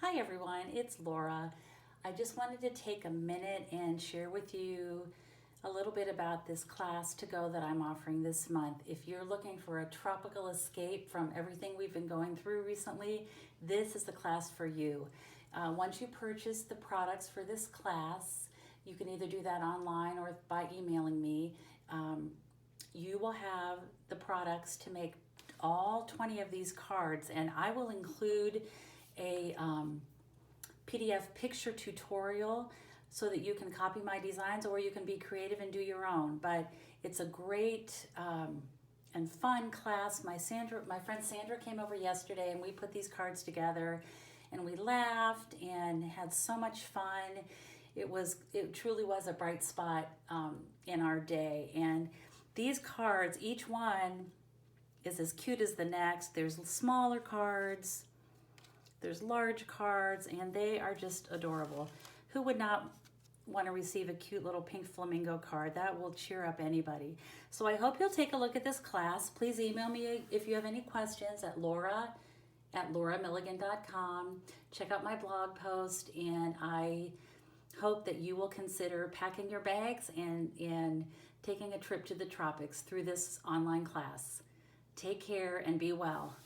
Hi everyone, it's Laura. I just wanted to take a minute and share with you a little bit about this class to go that I'm offering this month. If you're looking for a tropical escape from everything we've been going through recently, this is the class for you. Once you purchase the products for this class, you can either do that online or by emailing me. You will have the products to make all 20 of these cards, and I will include a PDF picture tutorial so that you can copy my designs, or you can be creative and do your own. But it's a great and fun class. My friend Sandra came over yesterday and we put these cards together and we laughed and had so much fun. It truly was a bright spot in our day. And these cards, each one is as cute as the next. There's smaller cards, there's large cards, and they are just adorable. Who would not want to receive a cute little pink flamingo card? That will cheer up anybody. So I hope you'll take a look at this class. Please email me if you have any questions at lauramilligan.com. Check out my blog post, and I hope that you will consider packing your bags and taking a trip to the tropics through this online class. Take care and be well.